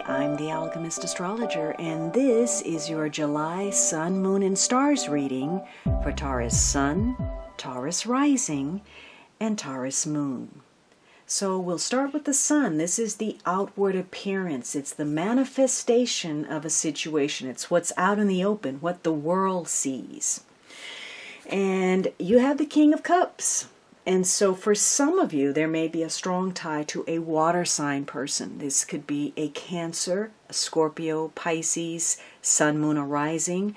I'm the Alchemist Astrologer, and this is your July Sun, Moon, and Stars reading for Taurus Sun, Taurus Rising, and Taurus Moon. So we'll start with the Sun. This is the outward appearance. It's the manifestation of a situation. It's what's out in the open, what the world sees. And you have the King of Cups. And so for some of you, there may be a strong tie to a water sign person. This could be a Cancer, a Scorpio, Pisces, Sun, Moon, or Rising.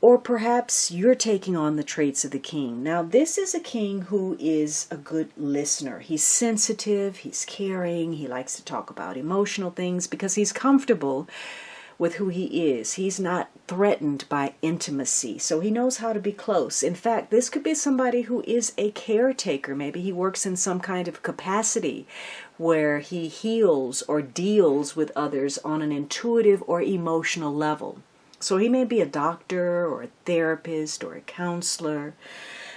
Or perhaps you're taking on the traits of the king. Now, this is a king who is a good listener. He's sensitive, he's caring, he likes to talk about emotional things because he's comfortable with who he is. He's not threatened by intimacy, so he knows how to be close. In fact, this could be somebody who is a caretaker. Maybe he works in some kind of capacity where he heals or deals with others on an intuitive or emotional level. So he may be a doctor or a therapist or a counselor.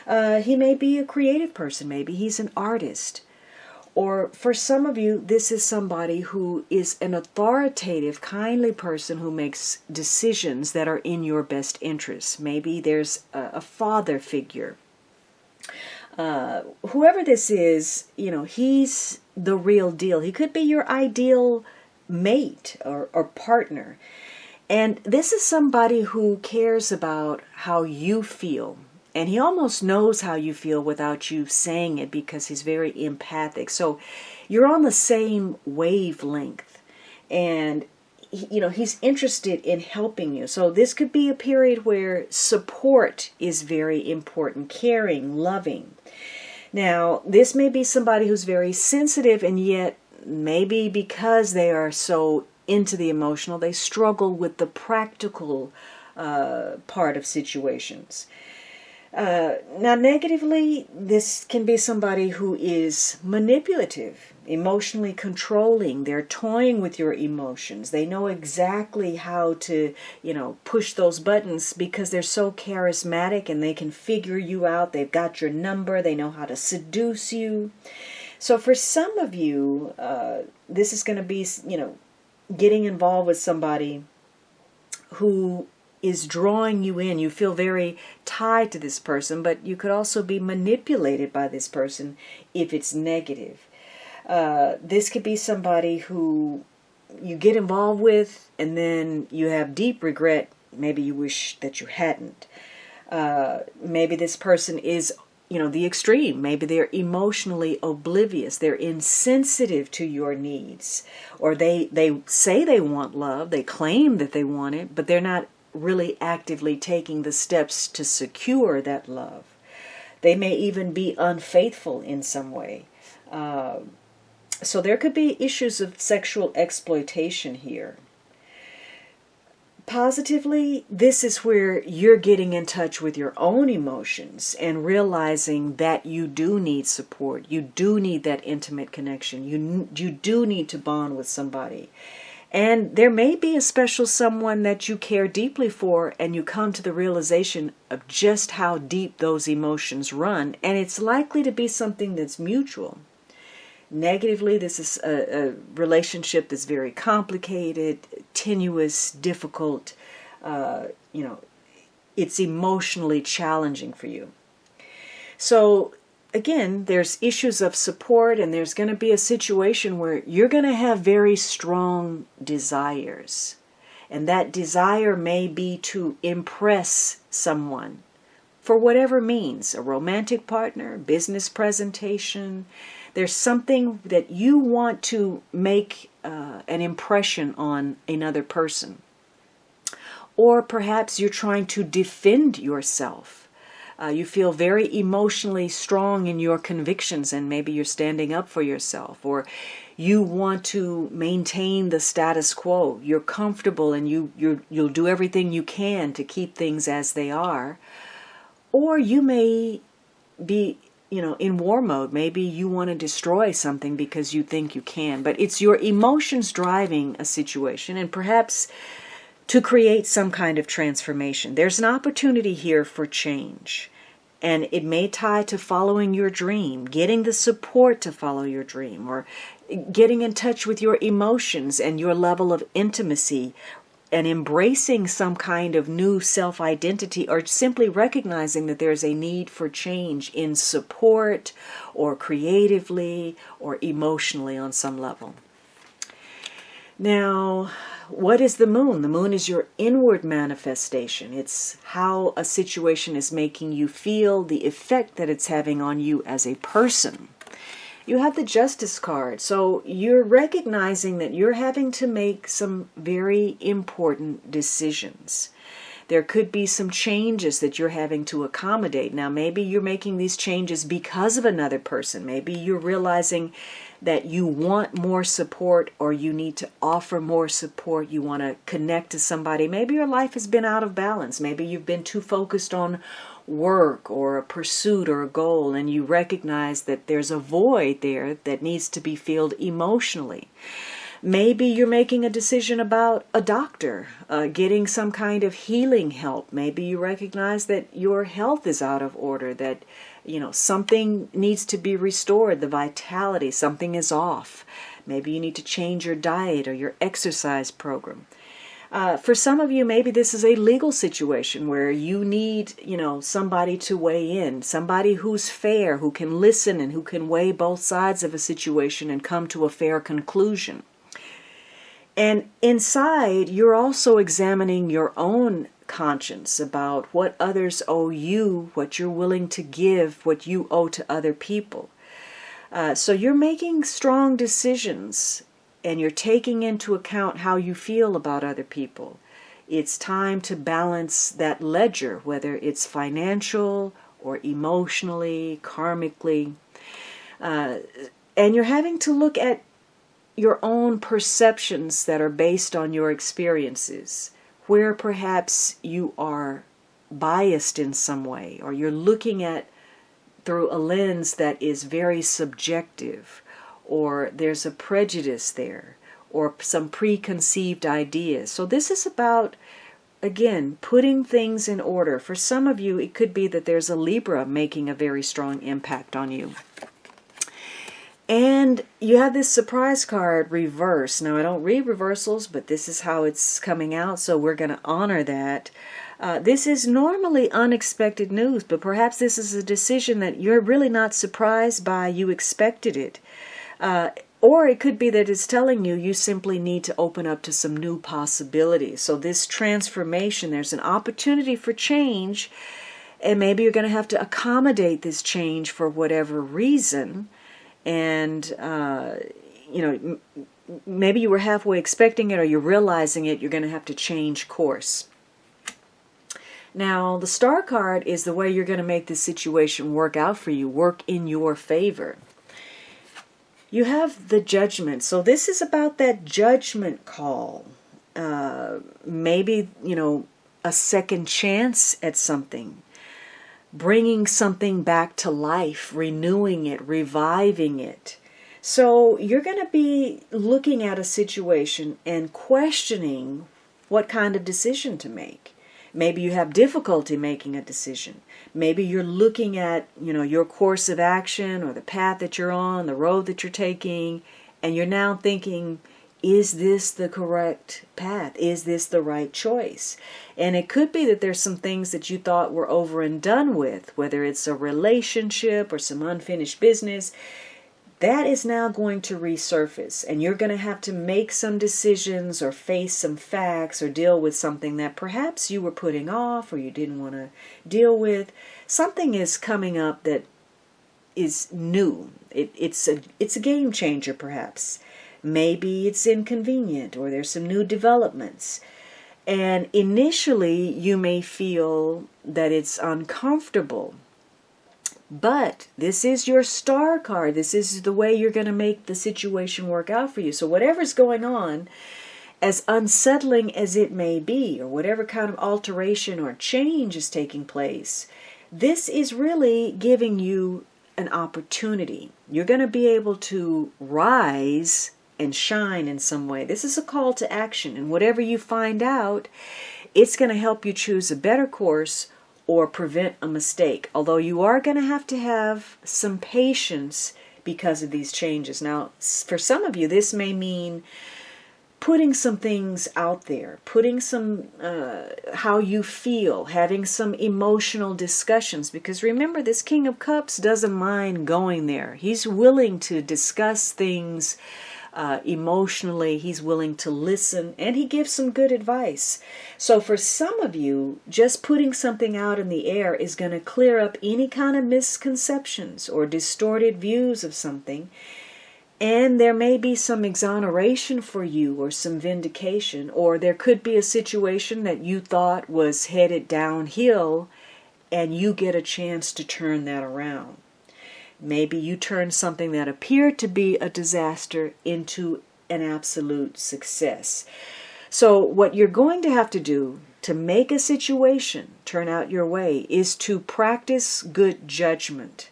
He may be a creative person. Maybe he's an artist. Or for some of you, this is somebody who is an authoritative, kindly person who makes decisions that are in your best interest. Maybe there's a father figure. Whoever this is, he's the real deal. He could be your ideal mate or partner. And this is somebody who cares about how you feel. And he almost knows how you feel without you saying it because he's very empathic. So you're on the same wavelength. And, he's interested in helping you. So this could be a period where support is very important, caring, loving. Now, this may be somebody who's very sensitive, and yet maybe because they are so into the emotional, they struggle with the practical part of situations. Now, negatively, this can be somebody who is manipulative, emotionally controlling. They're toying with your emotions. They know exactly how to, push those buttons because they're so charismatic and they can figure you out. They've got your number. They know how to seduce you. So for some of you, this is going to be, getting involved with somebody who is drawing you in. You feel very tied to this person, but you could also be manipulated by this person if it's negative. This could be somebody who you get involved with and then you have deep regret. Maybe you wish that you hadn't. Maybe this person is the extreme. Maybe they're emotionally oblivious. They're insensitive to your needs. Or they say they want love. They claim that they want it, but they're not really actively taking the steps to secure that love. They may even be unfaithful in some way. So there could be issues of sexual exploitation here. Positively, this is where you're getting in touch with your own emotions and realizing that you do need support. You do need that intimate connection. You do need to bond with somebody. And there may be a special someone that you care deeply for, and you come to the realization of just how deep those emotions run, and it's likely to be something that's mutual. Negatively, this is a relationship that's very complicated, tenuous, difficult. It's emotionally challenging for you. So again, there's issues of support, and there's going to be a situation where you're going to have very strong desires. And that desire may be to impress someone for whatever means, a romantic partner, business presentation. There's something that you want to make an impression on another person. Or perhaps you're trying to defend yourself. You feel very emotionally strong in your convictions, and maybe you're standing up for yourself, or you want to maintain the status quo. You're comfortable and you'll do everything you can to keep things as they are. Or you may be, in war mode. Maybe you want to destroy something because you think you can, but it's your emotions driving a situation, and perhaps to create some kind of transformation. There's an opportunity here for change. And it may tie to following your dream, getting the support to follow your dream, or getting in touch with your emotions and your level of intimacy, and embracing some kind of new self-identity, or simply recognizing that there's a need for change in support or creatively or emotionally on some level. Now, what is the moon? The moon is your inward manifestation. It's how a situation is making you feel, the effect that it's having on you as a person. You have the Justice card, so you're recognizing that you're having to make some very important decisions. There could be some changes that you're having to accommodate. Now, maybe you're making these changes because of another person. Maybe you're realizing that you want more support, or you need to offer more support. You want to connect to somebody. Maybe your life has been out of balance. Maybe you've been too focused on work or a pursuit or a goal, and you recognize that there's a void there that needs to be filled emotionally. Maybe you're making a decision about a doctor, getting some kind of healing help. Maybe you recognize that your health is out of order, that something needs to be restored, the vitality, something is off. Maybe you need to change your diet or your exercise program. For some of you, maybe this is a legal situation where you need, somebody to weigh in, somebody who's fair, who can listen and who can weigh both sides of a situation and come to a fair conclusion. And inside, you're also examining your own conscience about what others owe you, what you're willing to give, what you owe to other people. So you're making strong decisions, and you're taking into account how you feel about other people. It's time to balance that ledger, whether it's financial or emotionally, karmically. And you're having to look at your own perceptions that are based on your experiences, where perhaps you are biased in some way, or you're looking at through a lens that is very subjective, or there's a prejudice there, or some preconceived ideas. So this is about, again, putting things in order. For some of you, it could be that there's a Libra making a very strong impact on you. And you have this surprise card reverse. Now, I don't read reversals, but this is how it's coming out, so we're going to honor that. This is normally unexpected news, but perhaps this is a decision that you're really not surprised by. You expected it. Or it could be that it's telling you you simply need to open up to some new possibilities. So this transformation, there's an opportunity for change, and maybe you're going to have to accommodate this change for whatever reason. And, maybe you were halfway expecting it, or you're realizing it, you're going to have to change course. Now, the Star card is the way you're going to make this situation work out for you, work in your favor. You have the Judgment. So this is about that judgment call. Maybe, a second chance at something. Bringing something back to life, renewing it, reviving it. So you're going to be looking at a situation and questioning what kind of decision to make. Maybe you have difficulty making a decision. Maybe you're looking at, your course of action or the path that you're on, the road that you're taking, and you're now thinking, is this the correct path? Is this the right choice? And it could be that there's some things that you thought were over and done with, whether it's a relationship or some unfinished business. That is now going to resurface, and you're going to have to make some decisions or face some facts or deal with something that perhaps you were putting off or you didn't want to deal with. Something is coming up that is new. It's a game changer, perhaps. Maybe it's inconvenient, or there's some new developments. And initially, you may feel that it's uncomfortable. But this is your Star card. This is the way you're going to make the situation work out for you. So whatever's going on, as unsettling as it may be, or whatever kind of alteration or change is taking place, this is really giving you an opportunity. You're going to be able to rise and shine in some way. This is a call to action, and whatever you find out, it's going to help you choose a better course or prevent a mistake. Although you are going to have some patience because of these changes. Now, for some of you, this may mean putting some things out there, putting some, how you feel, having some emotional discussions. Because remember, this King of Cups doesn't mind going there. He's willing to discuss things emotionally. He's willing to listen, and he gives some good advice. So for some of you, just putting something out in the air is going to clear up any kind of misconceptions or distorted views of something. And there may be some exoneration for you, or some vindication, or there could be a situation that you thought was headed downhill and you get a chance to turn that around. Maybe you turn something that appeared to be a disaster into an absolute success. So what you're going to have to do to make a situation turn out your way is to practice good judgment.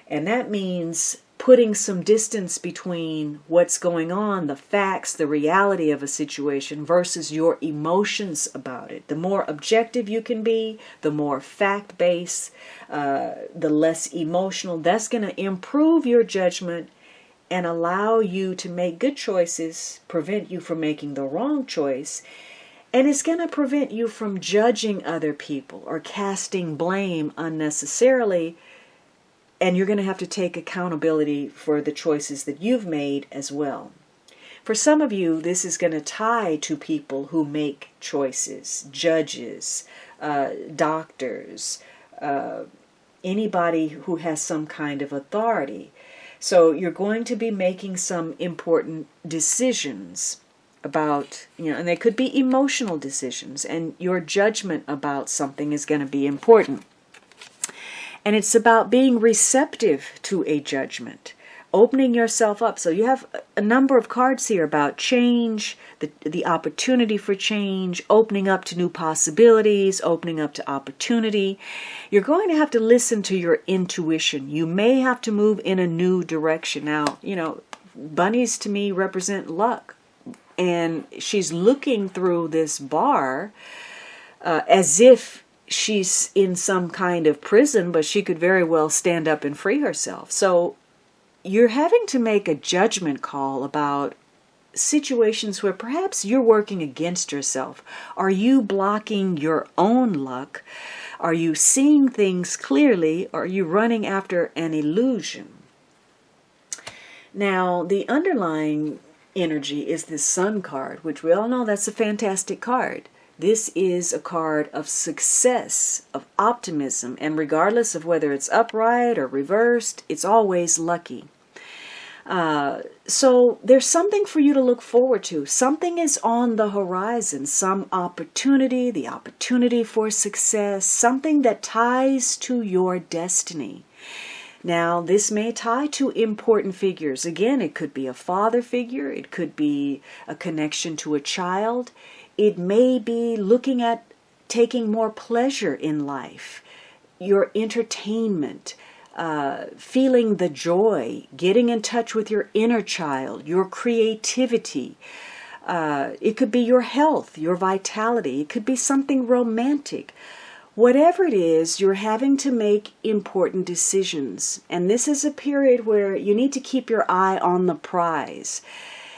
And that means putting some distance between what's going on, the facts, the reality of a situation, versus your emotions about it. The more objective you can be, the more fact-based, the less emotional. That's going to improve your judgment and allow you to make good choices, prevent you from making the wrong choice, and it's going to prevent you from judging other people or casting blame unnecessarily. And you're going to have to take accountability for the choices that you've made as well. For some of you, this is going to tie to people who make choices, judges, doctors, anybody who has some kind of authority. So you're going to be making some important decisions about, and they could be emotional decisions, and your judgment about something is going to be important. And it's about being receptive to a judgment, opening yourself up. So you have a number of cards here about change, the opportunity for change, opening up to new possibilities, opening up to opportunity. You're going to have to listen to your intuition. You may have to move in a new direction. Now, bunnies to me represent luck. And she's looking through this bar as if she's in some kind of prison, but she could very well stand up and free herself. So you're having to make a judgment call about situations where perhaps you're working against yourself. Are you blocking your own luck? Are you seeing things clearly? Or are you running after an illusion? Now, the underlying energy is this Sun card, which we all know that's a fantastic card. This is a card of success, of optimism, and regardless of whether it's upright or reversed, it's always lucky. So there's something for you to look forward to. Something is on the horizon, some opportunity, the opportunity for success, something that ties to your destiny. Now, this may tie to important figures. Again, it could be a father figure, it could be a connection to a child. It may be looking at taking more pleasure in life, your entertainment, feeling the joy, getting in touch with your inner child, your creativity. It could be your health, your vitality. It could be something romantic. Whatever it is, you're having to make important decisions. And this is a period where you need to keep your eye on the prize.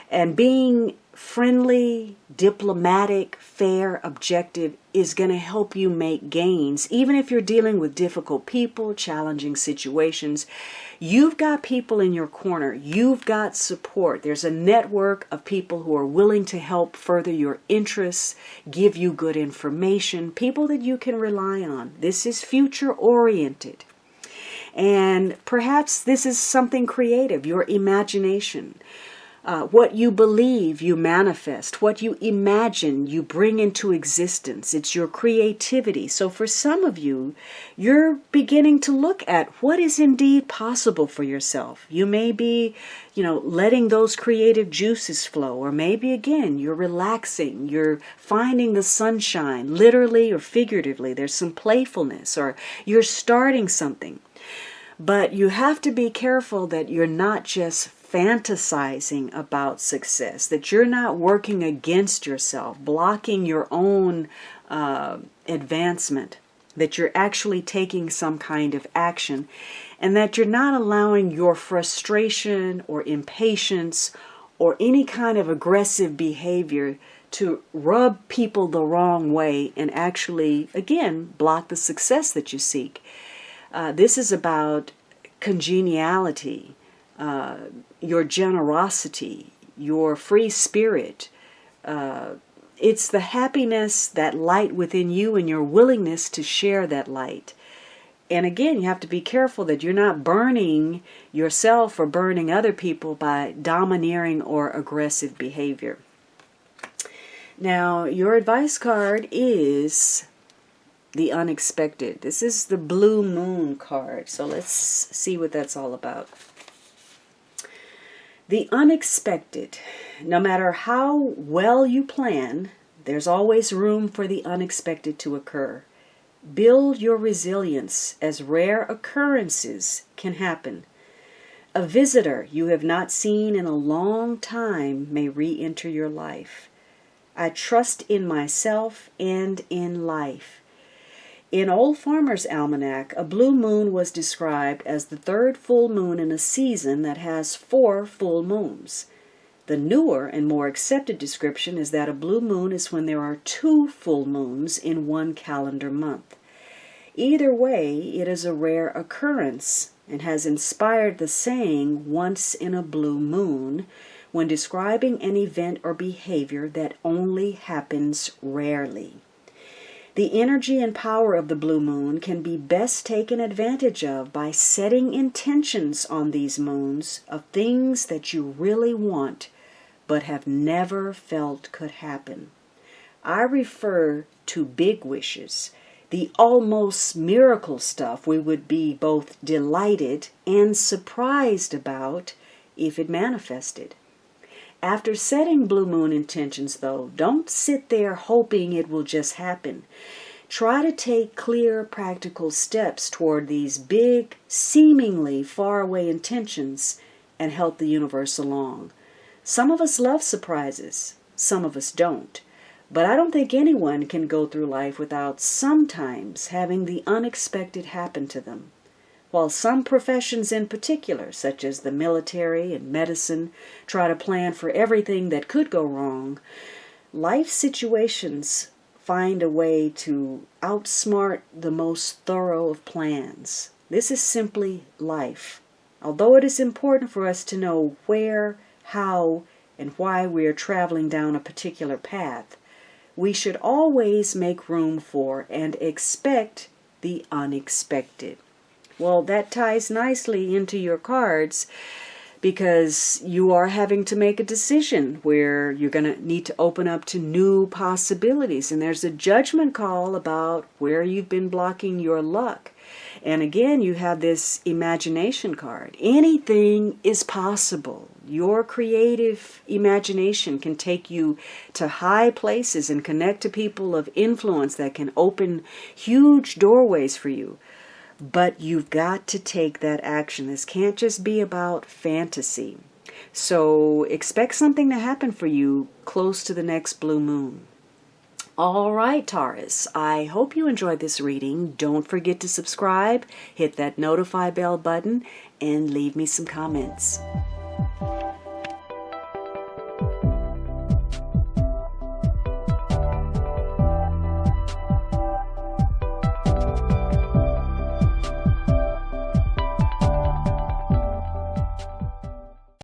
And being friendly, diplomatic, fair, objective is going to help you make gains. Even if you're dealing with difficult people, challenging situations, you've got people in your corner. You've got support. There's a network of people who are willing to help further your interests, give you good information, people that you can rely on. This is future-oriented. And perhaps this is something creative, your imagination. What you believe, you manifest. What you imagine, you bring into existence. It's your creativity. So for some of you, you're beginning to look at what is indeed possible for yourself. You may be, letting those creative juices flow. Or maybe, again, you're relaxing. You're finding the sunshine, literally or figuratively. There's some playfulness. Or you're starting something. But you have to be careful that you're not just fantasizing about success, that you're not working against yourself, blocking your own advancement. that you're actually taking some kind of action, and that you're not allowing your frustration or impatience or any kind of aggressive behavior to rub people the wrong way and actually, again, block the success that you seek. This is about congeniality, your generosity, your free spirit. It's the happiness, that light within you, and your willingness to share that light. And again, you have to be careful that you're not burning yourself or burning other people by domineering or aggressive behavior. Now, your advice card is the unexpected. This is the blue moon card. So let's see what that's all about. The unexpected. No matter how well you plan, there's always room for the unexpected to occur. Build your resilience as rare occurrences can happen. A visitor you have not seen in a long time may re-enter your life. I trust in myself and in life. In Old Farmer's Almanac, a blue moon was described as the third full moon in a season that has 4 full moons. The newer and more accepted description is that a blue moon is when there are 2 full moons in one calendar month. Either way, it is a rare occurrence and has inspired the saying, "once in a blue moon," when describing an event or behavior that only happens rarely. The energy and power of the blue moon can be best taken advantage of by setting intentions on these moons of things that you really want but have never felt could happen. I refer to big wishes, the almost miracle stuff we would be both delighted and surprised about if it manifested. After setting blue moon intentions, though, don't sit there hoping it will just happen. Try to take clear, practical steps toward these big, seemingly faraway intentions and help the universe along. Some of us love surprises, some of us don't. But I don't think anyone can go through life without sometimes having the unexpected happen to them. While some professions in particular, such as the military and medicine, try to plan for everything that could go wrong, life situations find a way to outsmart the most thorough of plans. This is simply life. Although it is important for us to know where, how, and why we are traveling down a particular path, we should always make room for and expect the unexpected. Well, that ties nicely into your cards because you are having to make a decision where you're going to need to open up to new possibilities. And there's a judgment call about where you've been blocking your luck. And again, you have this imagination card. Anything is possible. Your creative imagination can take you to high places and connect to people of influence that can open huge doorways for you. But you've got to take that action. This can't just be about fantasy. So expect something to happen for you close to the next blue moon. All right, Taurus, I hope you enjoyed this reading. Don't forget to subscribe, hit that notify bell button, and leave me some comments.